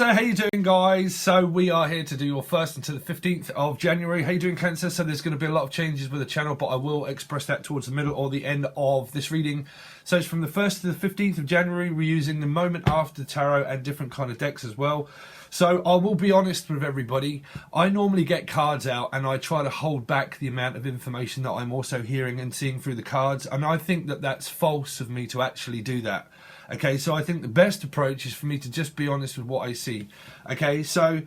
Cancer, how you doing, guys? So we are here to do your 1st until the 15th of January. How you doing, Cancer? So there's going to be a lot of changes with the channel, but I will express that towards the middle or the end of this reading. So it's from the 1st to the 15th of January. We're using the moment after tarot and different kind of decks as well. So I will be honest with everybody. I normally get cards out and I try to hold back the amount of information that I'm also hearing and seeing through the cards. And I think that that's false of me to actually do that. Okay, so I think the best approach is for me to just be honest with what I see. Okay, so,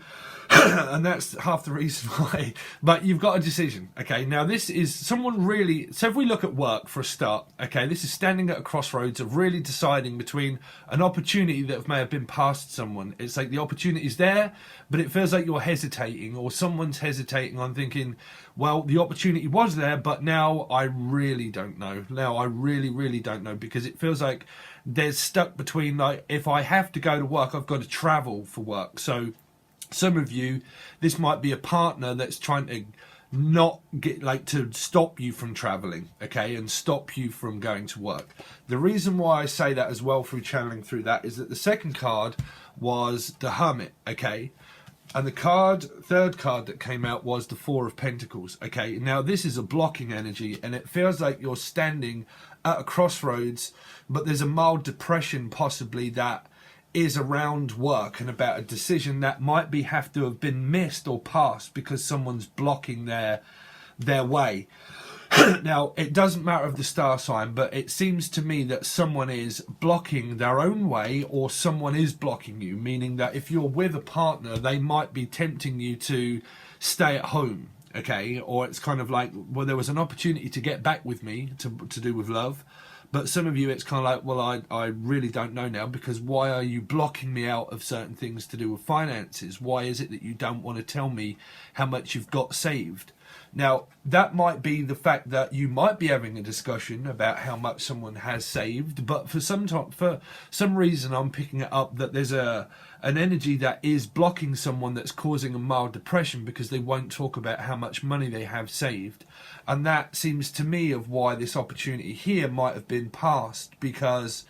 and that's half the reason why, but you've got a decision. Okay, now this is someone really, so if we look at work for a start, okay, this is standing at a crossroads of really deciding between an opportunity that may have been past someone. It's like the opportunity's there, but it feels like you're hesitating or someone's hesitating on thinking, well, the opportunity was there, but now I really don't know. Now I really don't know, because it feels like they're stuck between, like, if I have to go to work, I've got to travel for work. So some of you, this might be a partner that's trying to not get, like, to stop you from traveling, okay, and stop you from going to work. The reason why I say that as well through channeling through that is that the second card was the Hermit, okay, and the third card that came out was the Four of Pentacles, okay. Now this is a blocking energy, and it feels like you're standing at a crossroads, but there's a mild depression possibly that is around work and about a decision that might have to have been missed or passed because someone's blocking their way. Now, it doesn't matter of the star sign, but it seems to me that someone is blocking their own way, or someone is blocking you, meaning that if you're with a partner, they might be tempting you to stay at home, okay? Or it's kind of like, well, there was an opportunity to get back with me to do with love, but some of you, it's kind of like, well, I really don't know now, because why are you blocking me out of certain things to do with finances? Why is it that you don't want to tell me how much you've got saved? Now, that might be the fact that you might be having a discussion about how much someone has saved, but for some reason I'm picking it up that there's an energy that is blocking someone, that's causing a mild depression because they won't talk about how much money they have saved. And that seems to me of why this opportunity here might have been passed, because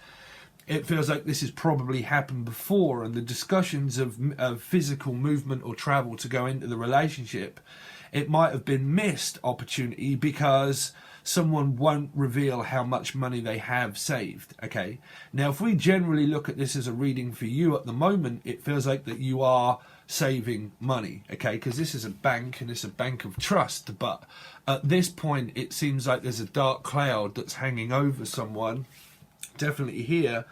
it feels like this has probably happened before, and the discussions of physical movement or travel to go into the relationship, it might have been missed opportunity because someone won't reveal how much money they have saved, okay? Now, if we generally look at this as a reading for you at the moment, it feels like that you are saving money, okay? Because this is a bank, and it's a bank of trust, but at this point, it seems like there's a dark cloud that's hanging over someone, definitely here,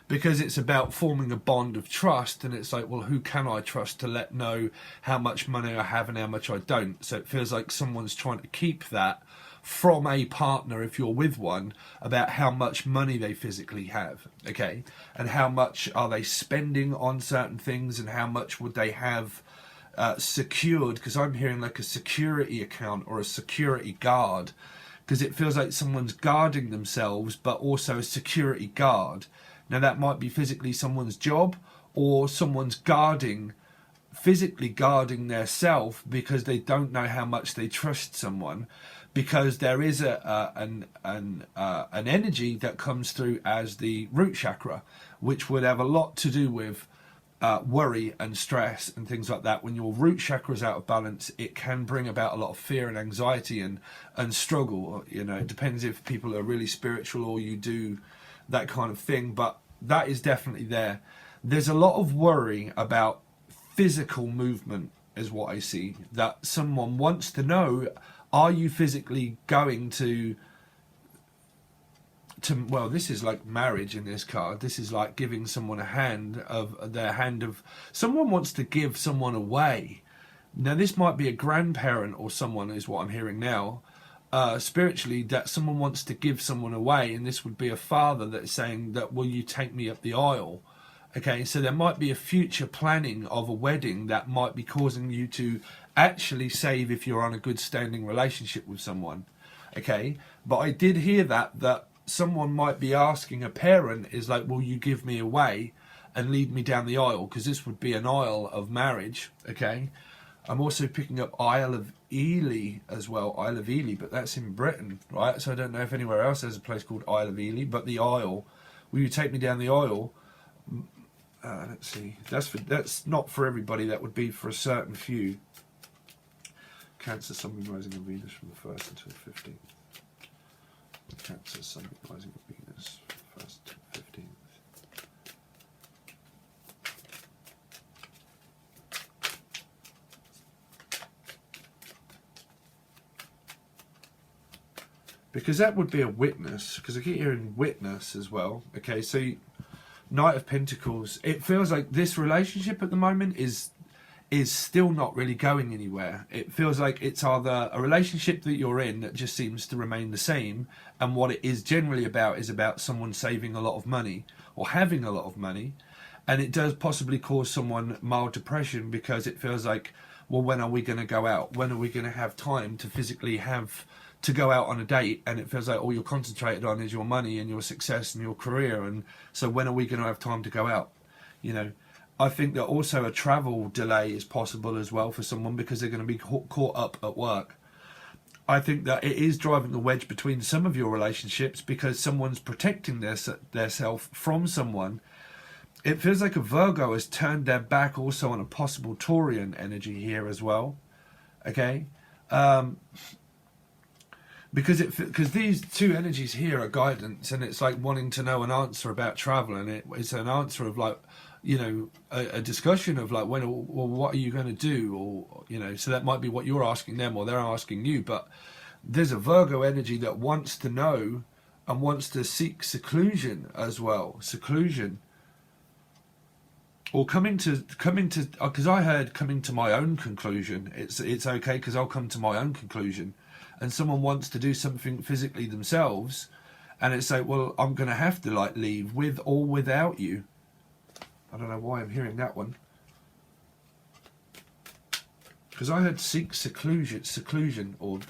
because it's about forming a bond of trust, and it's like, well, who can I trust to let know how much money I have and how much I don't? So it feels like someone's trying to keep that from a partner, if you're with one, about how much money they physically have, okay? And how much are they spending on certain things, and how much would they have secured, because I'm hearing like a security account or a security guard, because it feels like someone's guarding themselves, but also a security guard. Now, that might be physically someone's job, or someone's physically guarding their self because they don't know how much they trust someone, because there is an energy that comes through as the root chakra, which would have a lot to do with worry and stress and things like that. When your root chakra is out of balance, it can bring about a lot of fear and anxiety and struggle. You know, it depends if people are really spiritual or you do that kind of thing, but that is definitely there. There's a lot of worry about physical movement is what I see, that someone wants to know, are you physically going to well, this is like marriage in this card. This is like giving someone someone wants to give someone away. Now, this might be a grandparent or someone, is what I'm hearing now, spiritually, that someone wants to give someone away, and this would be a father that's saying that, will you take me up the aisle? Okay, so there might be a future planning of a wedding that might be causing you to actually save if you're on a good standing relationship with someone, okay? But I did hear that someone might be asking a parent, is like, will you give me away and lead me down the aisle? Because this would be an aisle of marriage, okay? I'm also picking up Isle of Ely as well, Isle of Ely, but that's in Britain, right? So I don't know if anywhere else there's a place called Isle of Ely, but the Isle, will you take me down the aisle? let's see. That's not for everybody. That would be for a certain few. Cancer, Sun, Moon, Rising, and Venus from the 1st until the 15th. Cancer, Sun, Moon, Rising, and Venus from the 1st until the 15th. Because that would be a witness, because I keep hearing witness as well. Okay, so Knight of Pentacles, it feels like this relationship at the moment is still not really going anywhere. It feels like it's either a relationship that you're in that just seems to remain the same, and what it is generally about is about someone saving a lot of money or having a lot of money, and it does possibly cause someone mild depression because it feels like, well, when are we going to go out? When are we going to have time to physically have to go out on a date? And it feels like all you're concentrated on is your money and your success and your career, and so when are we going to have time to go out? You know, I think that also a travel delay is possible as well for someone because they're going to be caught up at work. I think that it is driving the wedge between some of your relationships because someone's protecting their self from someone. It feels like a Virgo has turned their back also on a possible Taurian energy here as well. Okay, because these two energies here are guidance, and it's like wanting to know an answer about travel, and it's an answer of like, you know, a discussion of like, when, well, what are you going to do, or, you know, so that might be what you're asking them or they're asking you. But there's a Virgo energy that wants to know and wants to seek seclusion as well, or coming to because I heard coming to my own conclusion. It's okay because I'll come to my own conclusion. And someone wants to do something physically themselves, and it's like, well, I'm going to have to like leave with or without you. I don't know why I'm hearing that one. Because I heard seek seclusion, or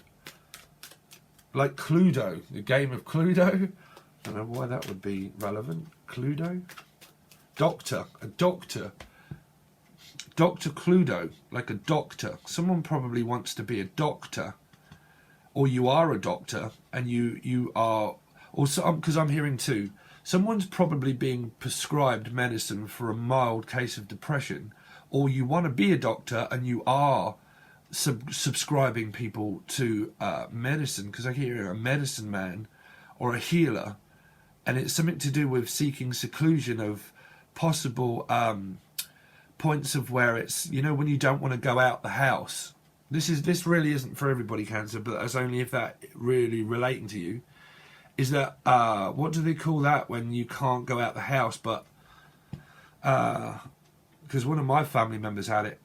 like Cluedo, the game of Cluedo. I don't know why that would be relevant. Cluedo? Doctor. A doctor. Dr. Cluedo, like a doctor. Someone probably wants to be a doctor. Or you are a doctor, and you are, also, because I'm hearing too, someone's probably being prescribed medicine for a mild case of depression, or you want to be a doctor and you are subscribing people to medicine, because I hear a medicine man or a healer, and it's something to do with seeking seclusion of possible points of where it's, you know, when you don't want to go out the house. This really isn't for everybody, Cancer, but that's only if that really relating to you. Is that what do they call that when you can't go out the house? But because one of my family members had it,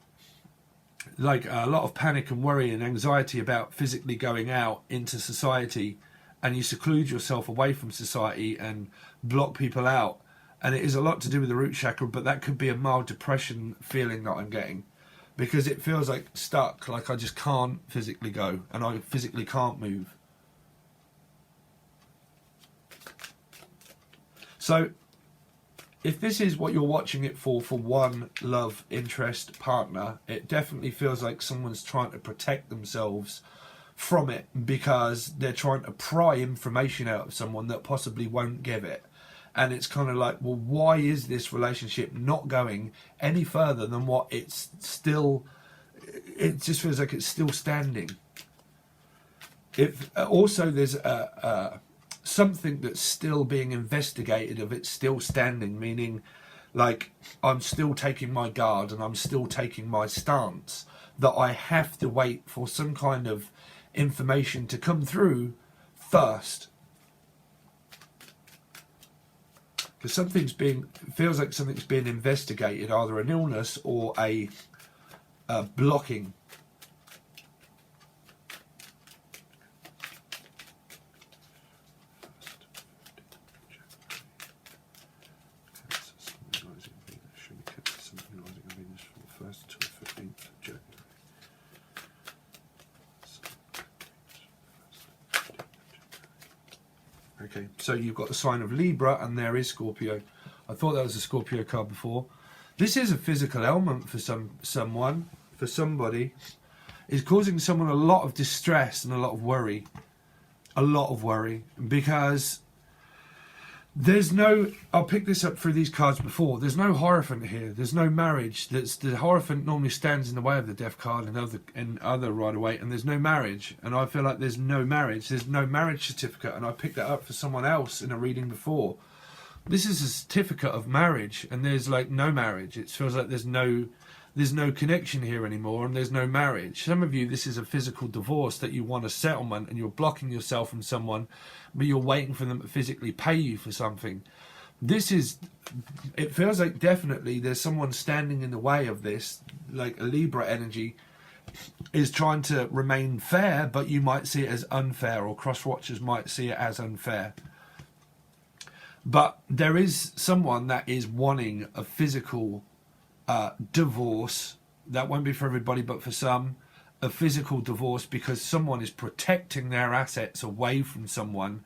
like a lot of panic and worry and anxiety about physically going out into society, and you seclude yourself away from society and block people out, and it is a lot to do with the root chakra. But that could be a mild depression feeling that I'm getting. Because it feels like stuck, like I just can't physically go, and I physically can't move. So, if this is what you're watching it for one love interest partner, it definitely feels like someone's trying to protect themselves from it because they're trying to pry information out of someone that possibly won't give it. And it's kind of like, well, why is this relationship not going any further than what it's still, it just feels like it's still standing. If also there's something that's still being investigated of it's still standing, meaning like I'm still taking my guard and I'm still taking my stance, that I have to wait for some kind of information to come through first. Because feels like something's being investigated, either an illness or a blocking. Okay, so you've got the sign of Libra, and there is Scorpio. I thought that was a Scorpio card before. This is a physical ailment for somebody. It's causing someone a lot of distress and a lot of worry. Because There's no, I'll pick this up through these cards before, there's no Hierophant here, there's no marriage. The Hierophant normally stands in the way of the Death card and other Rider-Waite, and there's no marriage, and I feel like there's no marriage certificate, and I picked that up for someone else in a reading before. This is a certificate of marriage, and there's like no marriage. It feels like there's no connection here anymore, and there's no marriage. Some of you, this is a physical divorce, that you want a settlement and you're blocking yourself from someone, but you're waiting for them to physically pay you for something. It feels like definitely there's someone standing in the way of this, like a Libra energy is trying to remain fair, but you might see it as unfair, or cross-watchers might see it as unfair. But there is someone that is wanting a physical divorce. That won't be for everybody, but for some, a physical divorce, because someone is protecting their assets away from someone,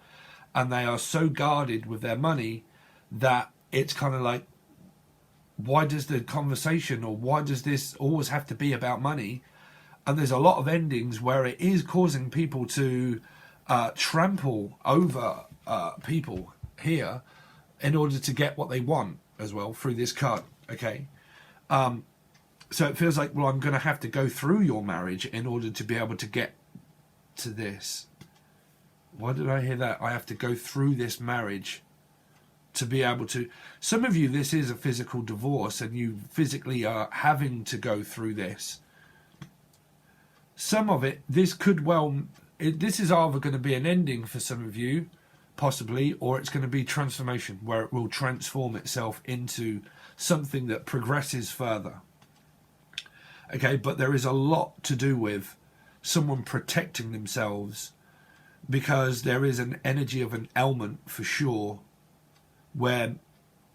and they are so guarded with their money that it's kind of like, why does the conversation, or why does this always have to be about money? And there's a lot of endings where it is causing people to trample over people here in order to get what they want as well through this card. Okay. So it feels like, well, I'm going to have to go through your marriage in order to be able to get to this. Why did I hear that? I have to go through this marriage to be able to... Some of you, this is a physical divorce, and you physically are having to go through this. Some of it, this could well... This is either going to be an ending for some of you, possibly, or it's going to be transformation, where it will transform itself into something that progresses further. Okay, but there is a lot to do with someone protecting themselves, because there is an energy of an ailment for sure, where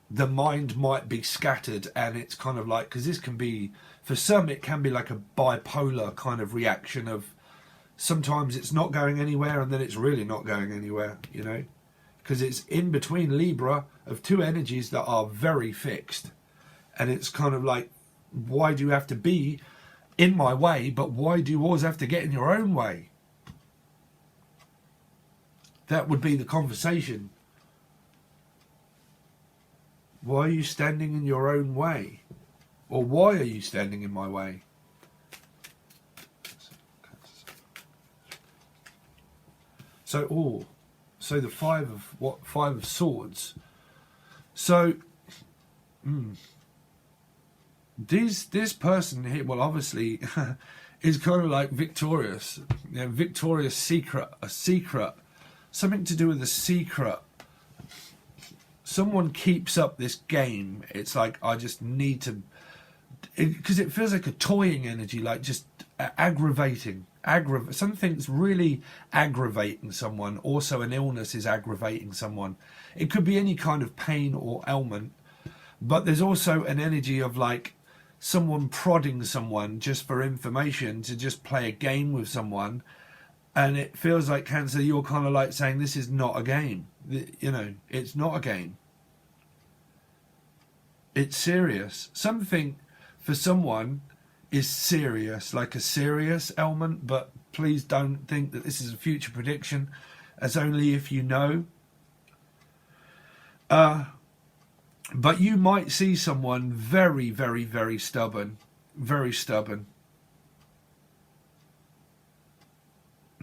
the mind might be scattered, and it's kind of like, because this can be, for some it can be like a bipolar kind of reaction of, sometimes it's not going anywhere and then it's really not going anywhere, you know, because it's in between Libra of two energies that are very fixed. And it's kind of like, why do you have to be in my way, but why do you always have to get in your own way? That would be the conversation. Why are you standing in your own way? Or why are you standing in my way? So, so the Five of Swords. So, this person here, well, obviously, is kind of like victorious. You know, victorious secret, a secret, something to do with a secret. Someone keeps up this game. It's like, I just need to, because it feels like a toying energy, like just aggravating. Something's really aggravating someone. Also, an illness is aggravating someone. It could be any kind of pain or ailment, but there's also an energy of like someone prodding someone just for information, to just play a game with someone. And it feels like, Cancer, you're kind of like saying, this is not a game. You know, it's not a game. It's serious. Something for someone is serious, like a serious ailment, but please don't think that this is a future prediction, as only if you know. But you might see someone very, very, very stubborn,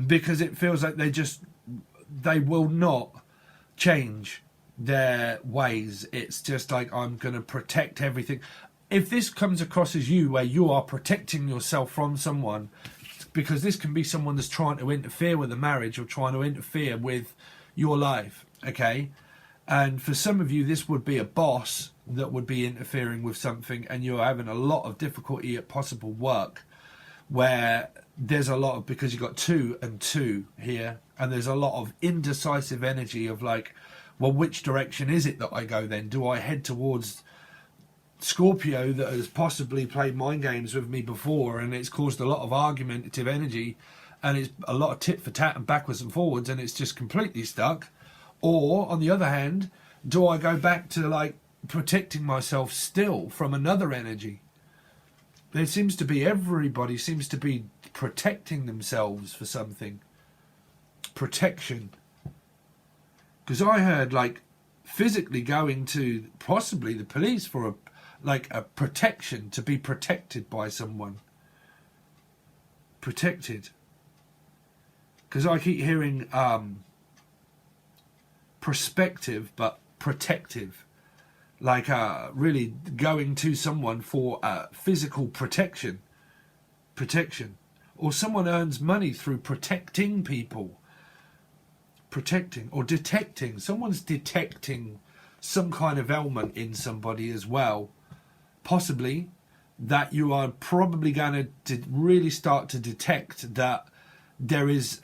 because it feels like they will not change their ways. It's just like, I'm going to protect everything. If this comes across as you, where you are protecting yourself from someone, because this can be someone that's trying to interfere with a marriage or trying to interfere with your life, okay? And for some of you, this would be a boss that would be interfering with something, and you're having a lot of difficulty at possible work, where there's a lot of, because you've got 2 and 2 here, and there's a lot of indecisive energy of like, well, which direction is it that I go then? Do I head towards Scorpio, that has possibly played mind games with me before, and it's caused a lot of argumentative energy, and it's a lot of tit for tat and backwards and forwards, and it's just completely stuck? Or on the other hand, do I go back to like protecting myself still from another energy? There seems to be, everybody seems to be protecting themselves for something. Protection. Because I heard like physically going to possibly the police for a protection, to be protected by someone. Protected. Because I keep hearing prospective but protective. Like really going to someone for physical protection. Or someone earns money through protecting people. Protecting or detecting. Someone's detecting some kind of ailment in somebody as well. Possibly that you are probably going to really start to detect that there is,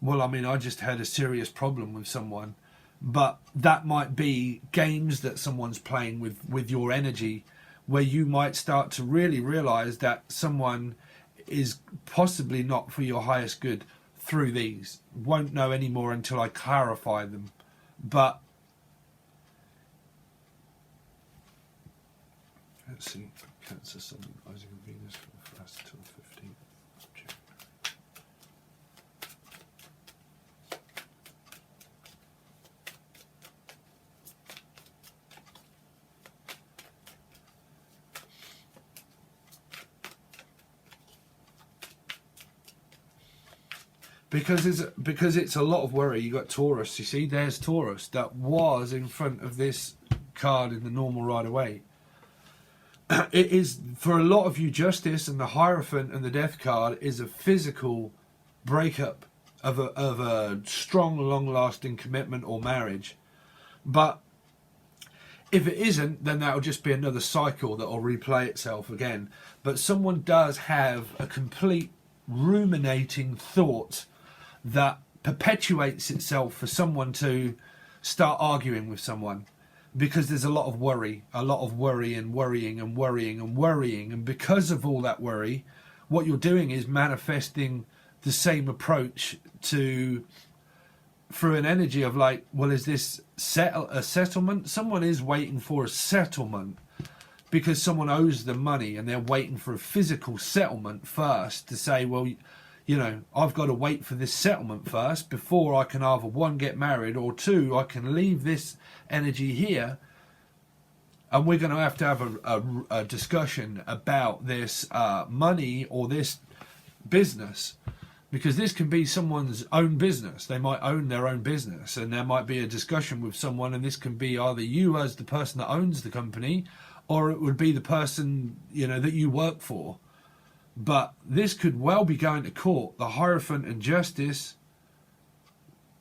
well, I mean, I just had a serious problem with someone, but that might be games that someone's playing with your energy, where you might start to really realize that someone is possibly not for your highest good through these. Won't know any more until I clarify them. But let's see. Cancer, Sun, Isaac and Venus from the 1st till the 15th of January. Because it's a lot of worry. You got Taurus, you see, there's Taurus that was in front of this card in the normal right away. It is, for a lot of you, Justice and the Hierophant and the Death card is a physical breakup of a strong, long-lasting commitment or marriage. But if it isn't, then that'll just be another cycle that will replay itself again. But someone does have a complete ruminating thought that perpetuates itself for someone to start arguing with someone. Because there's a lot of worry and worrying. And because of all that worry, what you're doing is manifesting the same approach through an energy of like, well, is this a settlement? Someone is waiting for a settlement because someone owes them money and they're waiting for a physical settlement first to say, well, you know, I've got to wait for this settlement first before I can either, one, get married, or two, I can leave this energy here. And we're going to have a discussion about this money or this business, because this can be someone's own business. They might own their own business, and there might be a discussion with someone, and this can be either you as the person that owns the company, or it would be the person, you know, that you work for. But this could well be going to court. The Hierophant and Justice,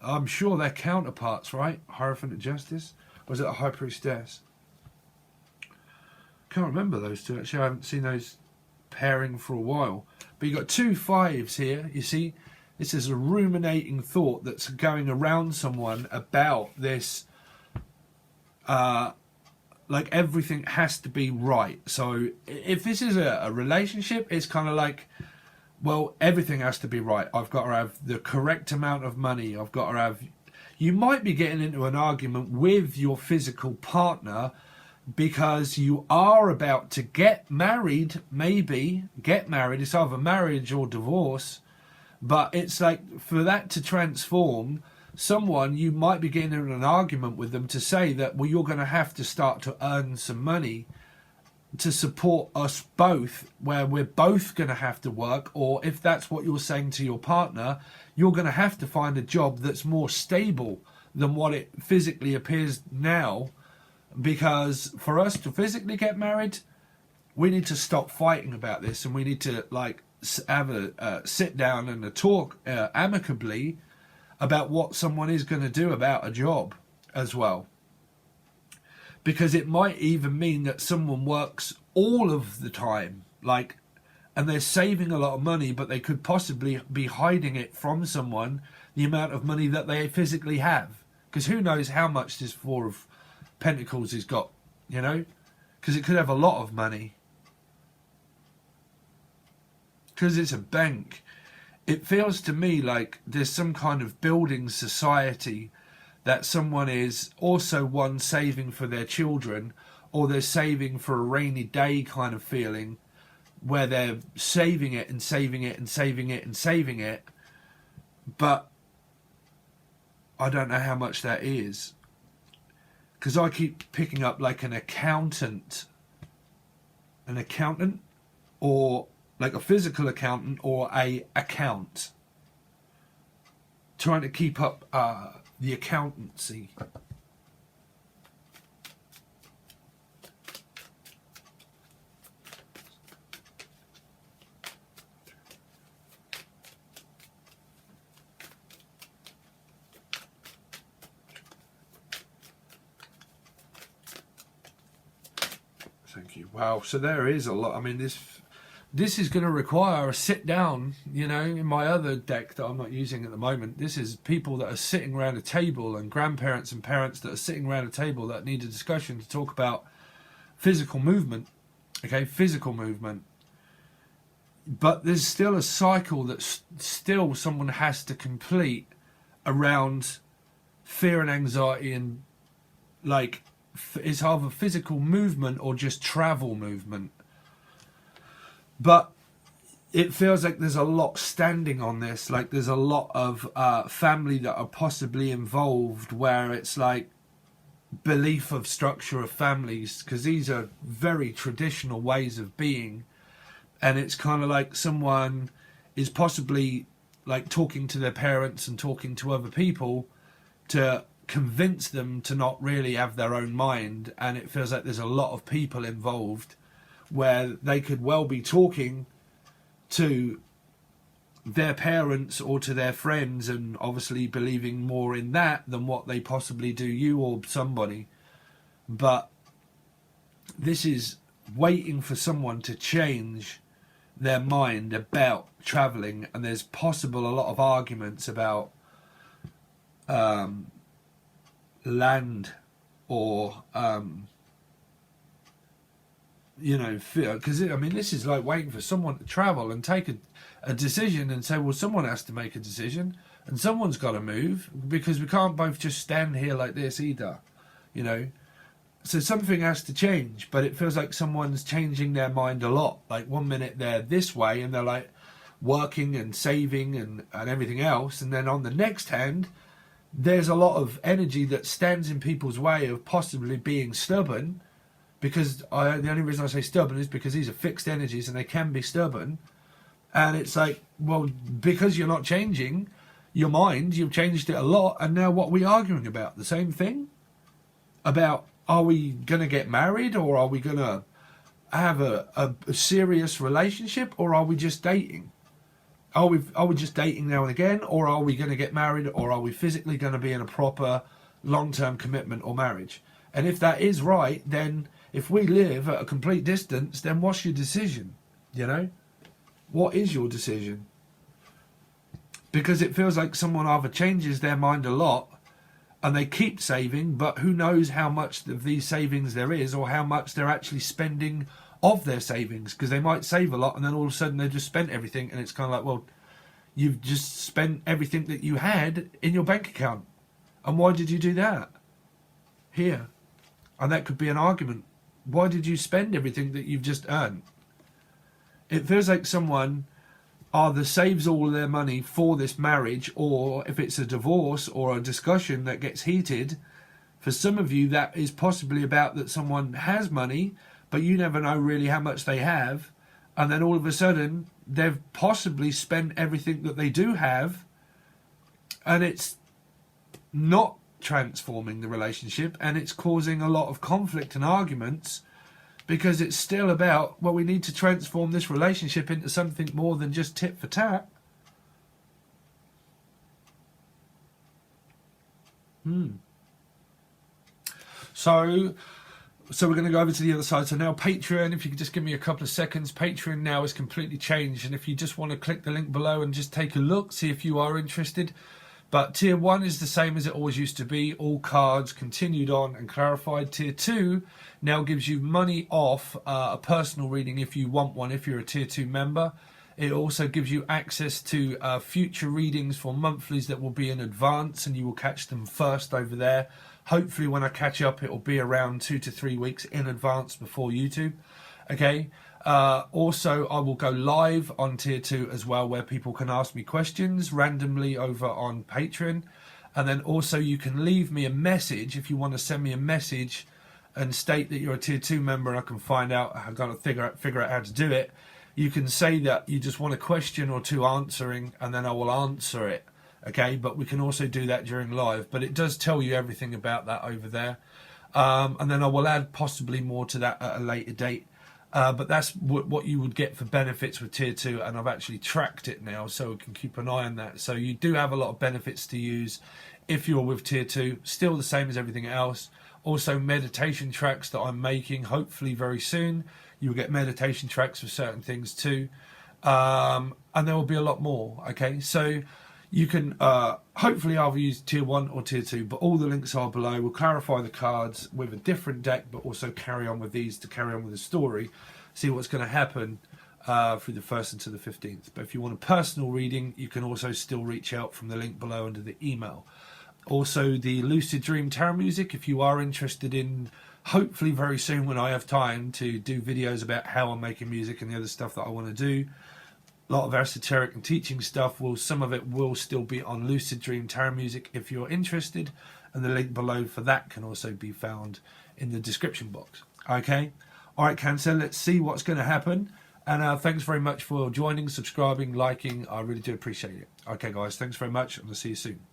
I'm sure they're counterparts, right? Hierophant and Justice? Or is it a High Priestess? Can't remember those two, actually. I haven't seen those pairing for a while. But you've got 2 5s here, you see. This is a ruminating thought that's going around someone about this, like everything has to be right. So if this is a relationship, it's kind of like, well, everything has to be right. I've got to have the correct amount of money. I've got to have... You might be getting into an argument with your physical partner because you are about to get married, maybe. Get married. It's either marriage or divorce. But it's like, for that to transform... Someone, you might be getting in an argument with them to say that, well, you're going to have to start to earn some money to support us both, where we're both going to have to work. Or if that's what you're saying to your partner, you're going to have to find a job that's more stable than what it physically appears now. Because for us to physically get married, we need to stop fighting about this, and we need to like have a sit down and a talk amicably about what someone is going to do about a job as well. Because it might even mean that someone works all of the time, like, and they're saving a lot of money, but they could possibly be hiding it from someone, the amount of money that they physically have. Because who knows how much this Four of Pentacles has got, you know? Because it could have a lot of money. Because it's a bank. It feels to me like there's some kind of building society that someone is also, one, saving for their children, or they're saving for a rainy day kind of feeling, where they're saving it and saving it and saving it and saving it. But I don't know how much that is. because I keep picking up like an accountant, or like a physical accountant or a account, trying to keep up the accountancy. Thank you. Wow. So there is a lot. I mean, this is going to require a sit down, you know. In my other deck that I'm not using at the moment, this is people that are sitting around a table, and grandparents and parents that are sitting around a table that need a discussion to talk about physical movement. Okay, physical movement. But there's still a cycle that still someone has to complete around fear and anxiety, and like it's either physical movement or just travel movement. But it feels like there's a lot standing on this. Like there's a lot of family that are possibly involved, where it's like belief of structure of families, because these are very traditional ways of being. And it's kind of like someone is possibly like talking to their parents and talking to other people to convince them to not really have their own mind. And it feels like there's a lot of people involved, where they could well be talking to their parents or to their friends, and obviously believing more in that than what they possibly do you or somebody. But this is waiting for someone to change their mind about travelling, and there's possible a lot of arguments about land or you know, fear. Because I mean, this is like waiting for someone to travel and take a decision and say, well, someone has to make a decision and someone's got to move, because we can't both just stand here like this either, you know. So something has to change, but it feels like someone's changing their mind a lot. Like one minute they're this way and they're like working and saving and everything else, and then on the next hand there's a lot of energy that stands in people's way of possibly being stubborn, because the only reason I say stubborn is because these are fixed energies and they can be stubborn. And it's like, well, because you're not changing your mind, you've changed it a lot, and now what are we arguing about? The same thing? About, are we going to get married, or are we going to have a serious relationship, or are we just dating? Are we just dating now and again, or are we going to get married, or are we physically going to be in a proper long-term commitment or marriage? And if that is right, then if we live at a complete distance, then what's your decision? You know? What is your decision? Because it feels like someone either changes their mind a lot and they keep saving, but who knows how much of these savings there is, or how much they're actually spending of their savings, because they might save a lot and then all of a sudden they've just spent everything, and it's kind of like, well, you've just spent everything that you had in your bank account, and why did you do that here? And that could be an argument. Why did you spend everything that you've just earned? It feels like someone either saves all of their money for this marriage, or if it's a divorce or a discussion that gets heated, for some of you that is possibly about that someone has money, but you never know really how much they have, and then all of a sudden they've possibly spent everything that they do have, and it's not transforming the relationship, and it's causing a lot of conflict and arguments, because it's still about, well, we need to transform this relationship into something more than just tit for tat. So we're going to go over to the other side. So now Patreon, if you could just give me a couple of seconds. Patreon now is completely changed, and if you just want to click the link below and just take a look, see if you are interested. But Tier 1 is the same as it always used to be. All cards continued on and clarified. Tier 2 now gives you money off a personal reading if you want one, if you're a Tier 2 member. It also gives you access to future readings for monthlies that will be in advance, and you will catch them first over there. Hopefully when I catch up, it will be around 2 to 3 weeks in advance before YouTube. Okay. Also, I will go live on Tier 2 as well, where people can ask me questions randomly over on Patreon. And then also you can leave me a message if you want to send me a message and state that you're a tier 2 member, and I can find out, I've got to figure out how to do it. You can say that you just want a question or two answering, and then I will answer it. Okay, but we can also do that during live, but it does tell you everything about that over there. And then I will add possibly more to that at a later date. But that's what you would get for benefits with tier 2, and I've actually tracked it now, so we can keep an eye on that. So you do have a lot of benefits to use if you're with tier 2, still the same as everything else. Also meditation tracks that I'm making, hopefully very soon. You'll get meditation tracks for certain things too. And there will be a lot more, okay? So you can hopefully either use tier 1 or tier 2, but all the links are below. We'll clarify the cards with a different deck, but also carry on with these to carry on with the story, see what's going to happen through the 1st until the 15th. But if you want a personal reading, you can also still reach out from the link below under the email. Also, the Lucid Dream Tarot Music, if you are interested in, hopefully very soon when I have time to do videos about how I'm making music and the other stuff that I want to do. A lot of esoteric and teaching stuff, some of it will still be on Lucid Dream Tarot Music if you're interested, and the link below for that can also be found in the description box. Okay, alright Cancer, let's see what's going to happen, and thanks very much for joining, subscribing, liking. I really do appreciate it. Okay guys, thanks very much, and I'll see you soon.